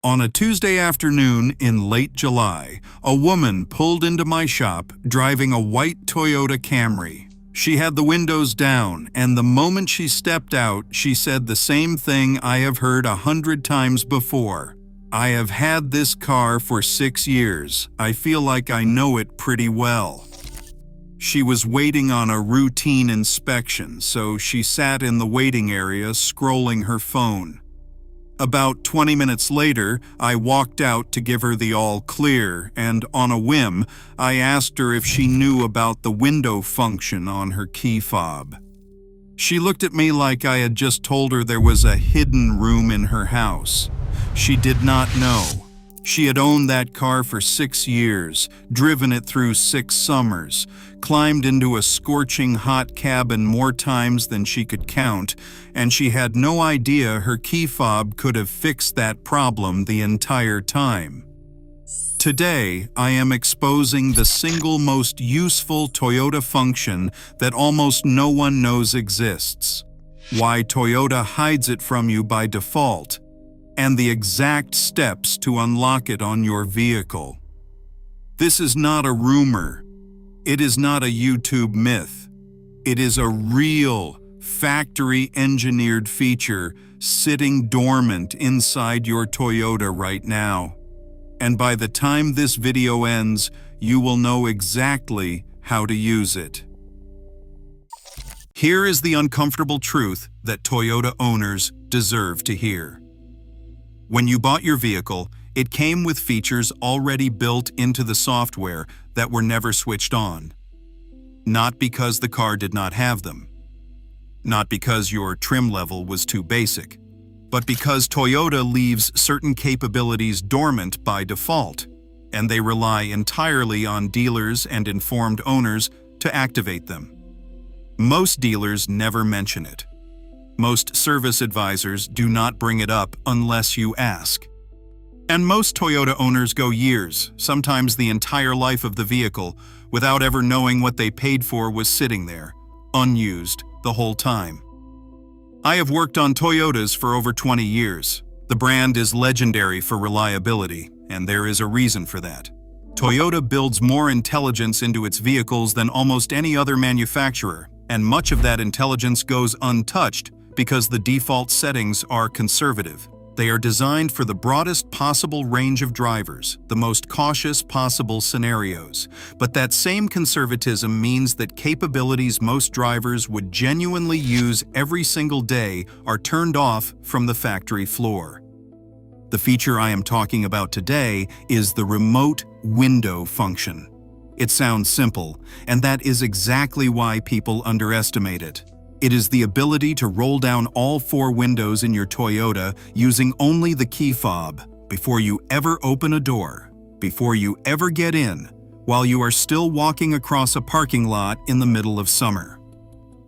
On a Tuesday afternoon in late July, a woman pulled into my shop driving a white Toyota Camry. She had the windows down, and the moment she stepped out, she said the same thing I have heard 100 times before. "I have had this car for 6 years. I feel like I know it pretty well." She was waiting on a routine inspection, so she sat in the waiting area scrolling her phone. About 20 minutes later, I walked out to give her the all clear, and on a whim, I asked her if she knew about the window function on her key fob. She looked at me like I had just told her there was a hidden room in her house. She did not know. She had owned that car for 6 years, driven it through 6 summers, climbed into a scorching hot cabin more times than she could count, and she had no idea her key fob could have fixed that problem the entire time. Today, I am exposing the single most useful Toyota function that almost no one knows exists, why Toyota hides it from you by default, and the exact steps to unlock it on your vehicle. This is not a rumor. It is not a YouTube myth. It is a real, factory-engineered feature sitting dormant inside your Toyota right now. And by the time this video ends, you will know exactly how to use it. Here is the uncomfortable truth that Toyota owners deserve to hear. When you bought your vehicle, it came with features already built into the software that were never switched on. Not because the car did not have them. Not because your trim level was too basic, but because Toyota leaves certain capabilities dormant by default, and they rely entirely on dealers and informed owners to activate them. Most dealers never mention it. Most service advisors do not bring it up unless you ask. And most Toyota owners go years, sometimes the entire life of the vehicle, without ever knowing what they paid for was sitting there, unused, the whole time. I have worked on Toyotas for over 20 years. The brand is legendary for reliability, and there is a reason for that. Toyota builds more intelligence into its vehicles than almost any other manufacturer, and much of that intelligence goes untouched because the default settings are conservative. They are designed for the broadest possible range of drivers, the most cautious possible scenarios. But that same conservatism means that capabilities most drivers would genuinely use every single day are turned off from the factory floor. The feature I am talking about today is the remote window function. It sounds simple, and that is exactly why people underestimate it. It is the ability to roll down all 4 windows in your Toyota using only the key fob before you ever open a door, before you ever get in, while you are still walking across a parking lot in the middle of summer.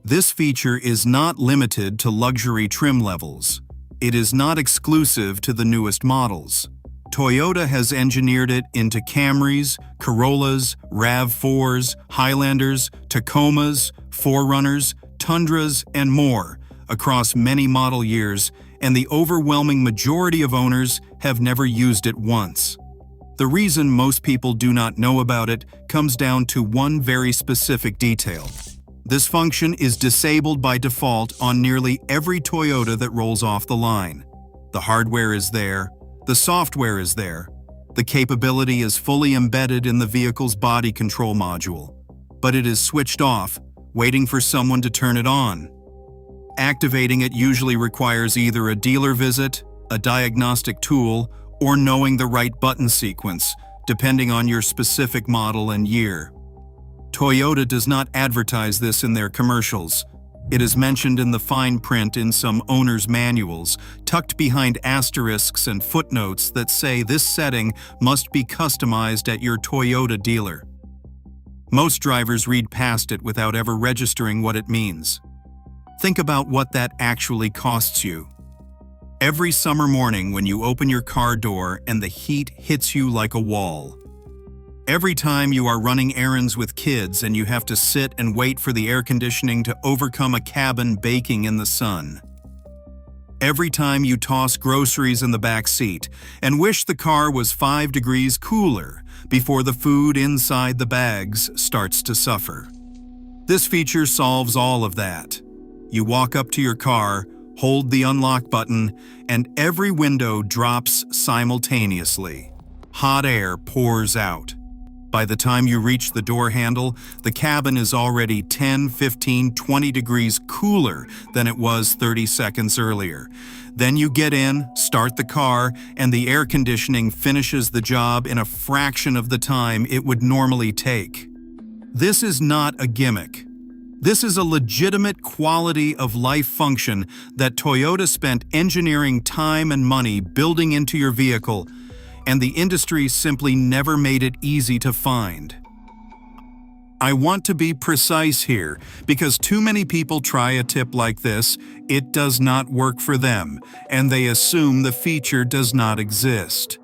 This feature is not limited to luxury trim levels. It is not exclusive to the newest models. Toyota has engineered it into Camrys, Corollas, RAV4s, Highlanders, Tacomas, 4Runners, Tundras, and more across many model years, and the overwhelming majority of owners have never used it once. The reason most people do not know about it comes down to one very specific detail. This function is disabled by default on nearly every Toyota that rolls off the line. The hardware is there, the software is there, the capability is fully embedded in the vehicle's body control module, but it is switched off, waiting for someone to turn it on. Activating it usually requires either a dealer visit, a diagnostic tool, or knowing the right button sequence, depending on your specific model and year. Toyota does not advertise this in their commercials. It is mentioned in the fine print in some owner's manuals, tucked behind asterisks and footnotes that say this setting must be customized at your Toyota dealer. Most drivers read past it without ever registering what it means. Think about what that actually costs you. Every summer morning when you open your car door and the heat hits you like a wall. Every time you are running errands with kids and you have to sit and wait for the air conditioning to overcome a cabin baking in the sun. every time you toss groceries in the back seat and wish the car was 5 degrees cooler before the food inside the bags starts to suffer. This feature solves all of that. You walk up to your car, hold the unlock button, and every window drops simultaneously. Hot air pours out. By the time you reach the door handle, the cabin is already 10, 15, 20 degrees cooler than it was 30 seconds earlier. Then you get in, start the car, and the air conditioning finishes the job in a fraction of the time it would normally take. This is not a gimmick. This is a legitimate quality of life function that Toyota spent engineering time and money building into your vehicle, and the industry simply never made it easy to find. I want to be precise here, because too many people try a tip like this, it does not work for them, and they assume the feature does not exist.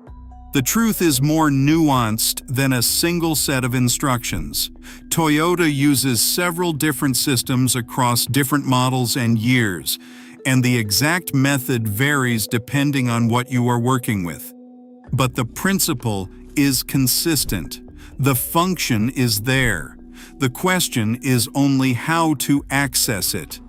The truth is more nuanced than a single set of instructions. Toyota uses several different systems across different models and years, and the exact method varies depending on what you are working with. But the principle is consistent. The function is there. The question is only how to access it.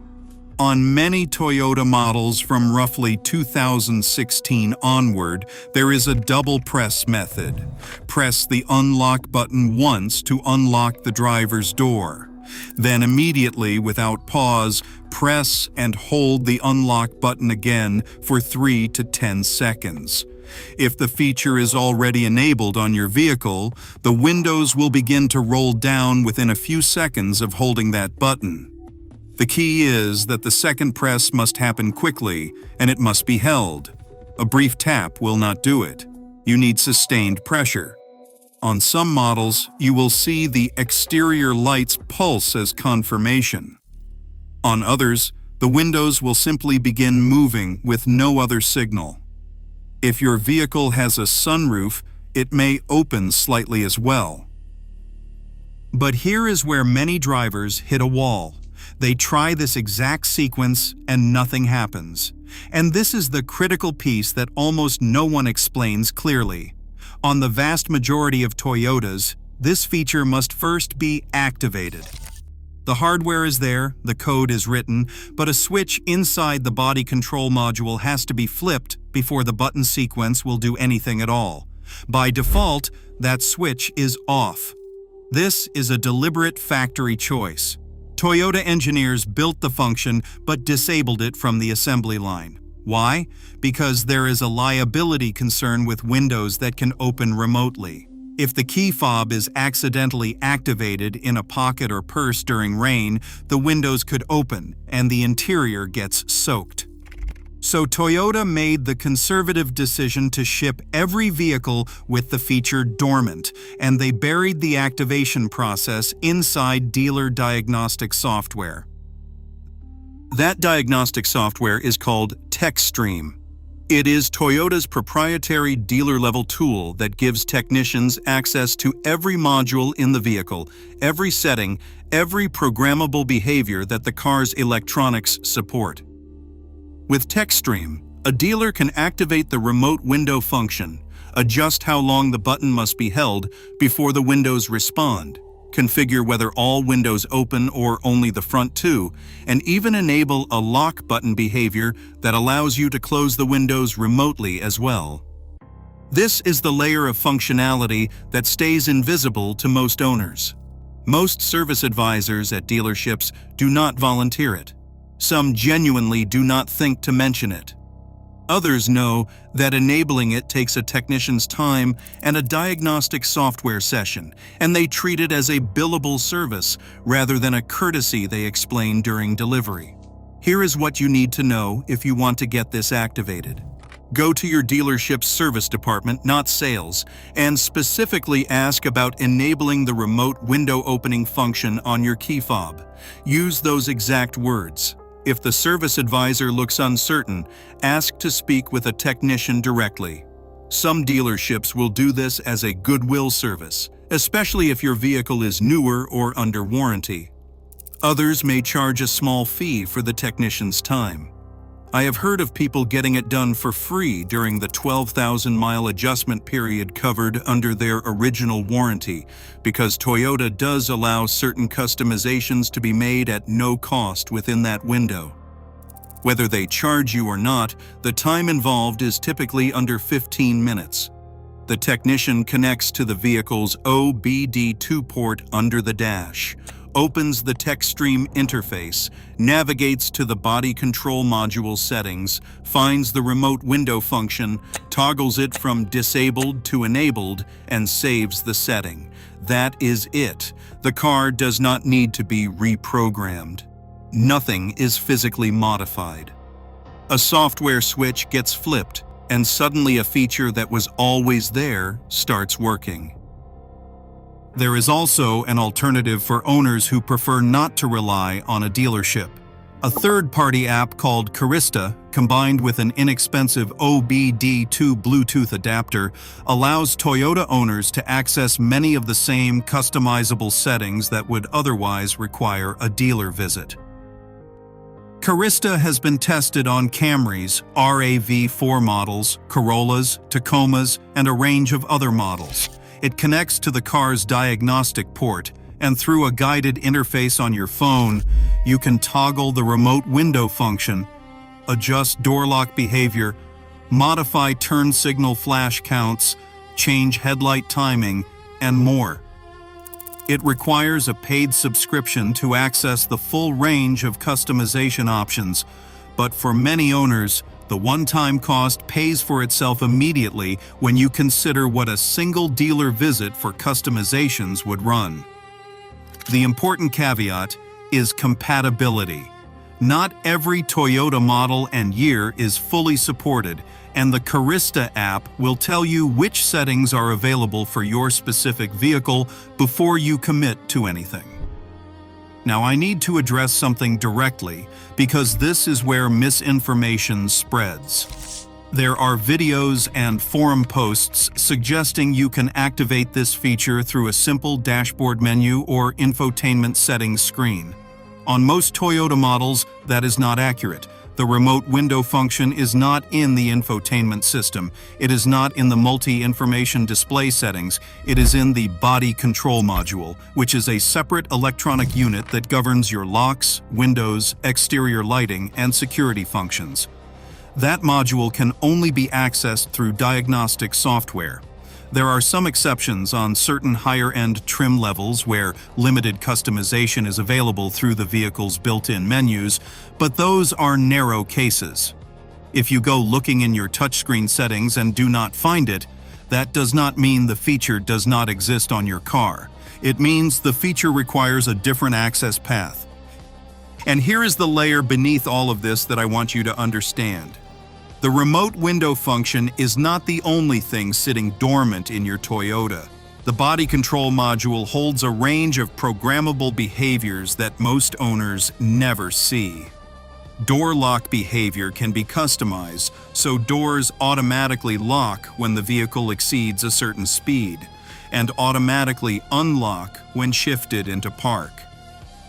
On many Toyota models from roughly 2016 onward, there is a double press method. Press the unlock button once to unlock the driver's door. Then immediately, without pause, press and hold the unlock button again for 3 to 10 seconds. If the feature is already enabled on your vehicle, the windows will begin to roll down within a few seconds of holding that button. The key is that the second press must happen quickly, and it must be held. A brief tap will not do it. You need sustained pressure. On some models, you will see the exterior lights pulse as confirmation. On others, the windows will simply begin moving with no other signal. If your vehicle has a sunroof, it may open slightly as well. But here is where many drivers hit a wall. They try this exact sequence and nothing happens. And this is the critical piece that almost no one explains clearly. On the vast majority of Toyotas, this feature must first be activated. The hardware is there, the code is written, but a switch inside the body control module has to be flipped before the button sequence will do anything at all. By default, that switch is off. This is a deliberate factory choice. Toyota engineers built the function but disabled it from the assembly line. Why? Because there is a liability concern with windows that can open remotely. If the key fob is accidentally activated in a pocket or purse during rain, the windows could open and the interior gets soaked. So Toyota made the conservative decision to ship every vehicle with the feature Dormant, and they buried the activation process inside dealer diagnostic software. That diagnostic software is called TechStream. It is Toyota's proprietary dealer-level tool that gives technicians access to every module in the vehicle, every setting, every programmable behavior that the car's electronics support. With TechStream, a dealer can activate the remote window function, adjust how long the button must be held before the windows respond, configure whether all windows open or only the front two, and even enable a lock button behavior that allows you to close the windows remotely as well. This is the layer of functionality that stays invisible to most owners. Most service advisors at dealerships do not volunteer it. Some genuinely do not think to mention it. Others know that enabling it takes a technician's time and a diagnostic software session, and they treat it as a billable service rather than a courtesy they explain during delivery. Here is what you need to know if you want to get this activated. Go to your dealership's service department, not sales, and specifically ask about enabling the remote window opening function on your key fob. Use those exact words. If the service advisor looks uncertain, ask to speak with a technician directly. Some dealerships will do this as a goodwill service, especially if your vehicle is newer or under warranty. Others may charge a small fee for the technician's time. I have heard of people getting it done for free during the 12,000-mile adjustment period covered under their original warranty, because Toyota does allow certain customizations to be made at no cost within that window. Whether they charge you or not, the time involved is typically under 15 minutes. The technician connects to the vehicle's OBD2 port under the dash, opens the TechStream interface, navigates to the body control module settings, finds the remote window function, toggles it from disabled to enabled, and saves the setting. That is it. The car does not need to be reprogrammed. Nothing is physically modified. A software switch gets flipped, and suddenly a feature that was always there starts working. There is also an alternative for owners who prefer not to rely on a dealership. A third-party app called Carista, combined with an inexpensive OBD2 Bluetooth adapter, allows Toyota owners to access many of the same customizable settings that would otherwise require a dealer visit. Carista has been tested on Camrys, RAV4 models, Corollas, Tacomas, and a range of other models. It connects to the car's diagnostic port, and through a guided interface on your phone, you can toggle the remote window function, adjust door lock behavior, modify turn signal flash counts, change headlight timing, and more. It requires a paid subscription to access the full range of customization options, but for many owners, the one-time cost pays for itself immediately when you consider what a single dealer visit for customizations would run. The important caveat is compatibility. Not every Toyota model and year is fully supported, and the Carista app will tell you which settings are available for your specific vehicle before you commit to anything. Now, I need to address something directly because this is where misinformation spreads. There are videos and forum posts suggesting you can activate this feature through a simple dashboard menu or infotainment settings screen. On most Toyota models, that is not accurate. The remote window function is not in the infotainment system. It is not in the multi-information display settings. It is in the body control module, which is a separate electronic unit that governs your locks, windows, exterior lighting, and security functions. That module can only be accessed through diagnostic software. There are some exceptions on certain higher-end trim levels where limited customization is available through the vehicle's built-in menus, but those are narrow cases. If you go looking in your touchscreen settings and do not find it, that does not mean the feature does not exist on your car. It means the feature requires a different access path. And here is the layer beneath all of this that I want you to understand. The remote window function is not the only thing sitting dormant in your Toyota. The body control module holds a range of programmable behaviors that most owners never see. Door lock behavior can be customized, so doors automatically lock when the vehicle exceeds a certain speed, and automatically unlock when shifted into park.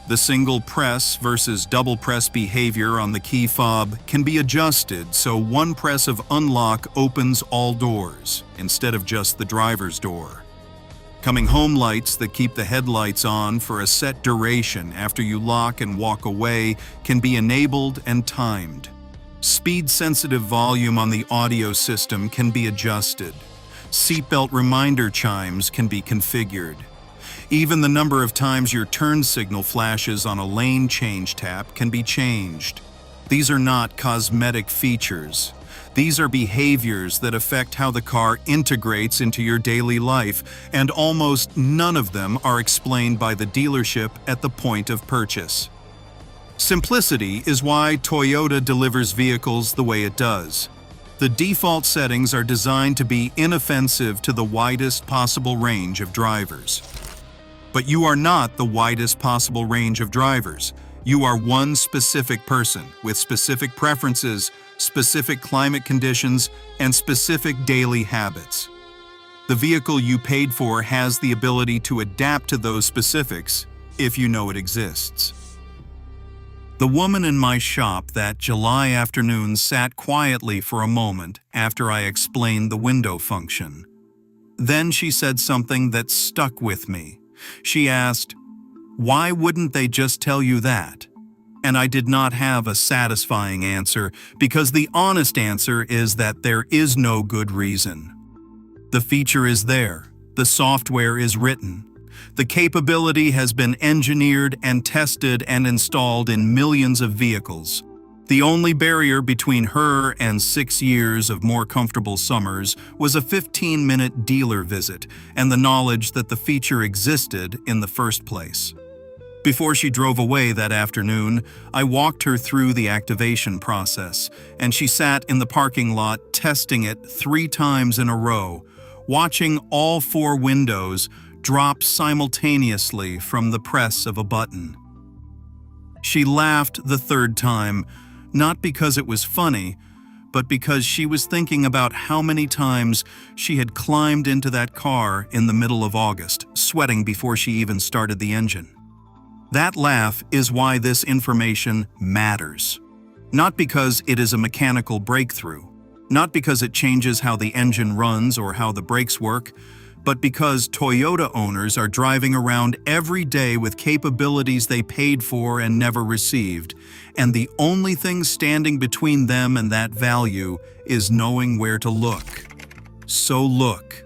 The single press versus double press behavior on the key fob can be adjusted so one press of unlock opens all doors, instead of just the driver's door. Coming home lights that keep the headlights on for a set duration after you lock and walk away can be enabled and timed. Speed-sensitive volume on the audio system can be adjusted. Seatbelt reminder chimes can be configured. Even the number of times your turn signal flashes on a lane change tap can be changed. These are not cosmetic features. These are behaviors that affect how the car integrates into your daily life, and almost none of them are explained by the dealership at the point of purchase. Simplicity is why Toyota delivers vehicles the way it does. The default settings are designed to be inoffensive to the widest possible range of drivers. But you are not the widest possible range of drivers. You are one specific person with specific preferences, specific climate conditions, and specific daily habits. The vehicle you paid for has the ability to adapt to those specifics if you know it exists. The woman in my shop that July afternoon sat quietly for a moment after I explained the window function. Then she said something that stuck with me. She asked, "Why wouldn't they just tell you that?" And I did not have a satisfying answer, because the honest answer is that there is no good reason. The feature is there. The software is written. The capability has been engineered and tested and installed in millions of vehicles. The only barrier between her and 6 years of more comfortable summers was a 15-minute dealer visit and the knowledge that the feature existed in the first place. Before she drove away that afternoon, I walked her through the activation process, and she sat in the parking lot testing it 3 times in a row, watching all 4 windows drop simultaneously from the press of a button. She laughed the 3rd time, not because it was funny, but because she was thinking about how many times she had climbed into that car in the middle of August, sweating before she even started the engine. That laugh is why this information matters. Not because it is a mechanical breakthrough, not because it changes how the engine runs or how the brakes work, but because Toyota owners are driving around every day with capabilities they paid for and never received, and the only thing standing between them and that value is knowing where to look. So look.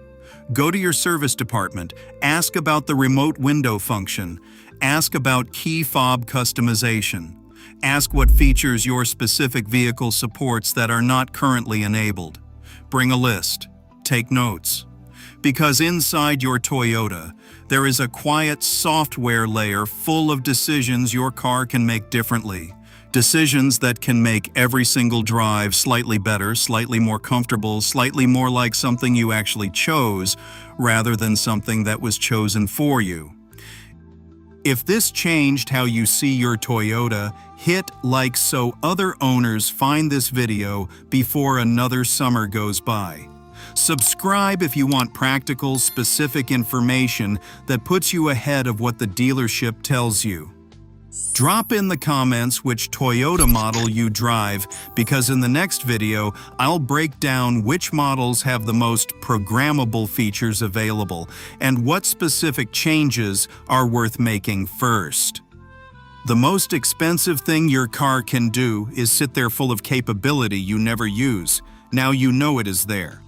Go to your service department, ask about the remote window function, ask about key fob customization, ask what features your specific vehicle supports that are not currently enabled. Bring a list. Take notes. Because inside your Toyota, there is a quiet software layer full of decisions your car can make differently. Decisions that can make every single drive slightly better, slightly more comfortable, slightly more like something you actually chose, rather than something that was chosen for you. If this changed how you see your Toyota, hit like so other owners find this video before another summer goes by. Subscribe if you want practical, specific information that puts you ahead of what the dealership tells you. Drop in the comments which Toyota model you drive, because in the next video, I'll break down which models have the most programmable features available and what specific changes are worth making first. The most expensive thing your car can do is sit there full of capability you never use. Now you know it is there.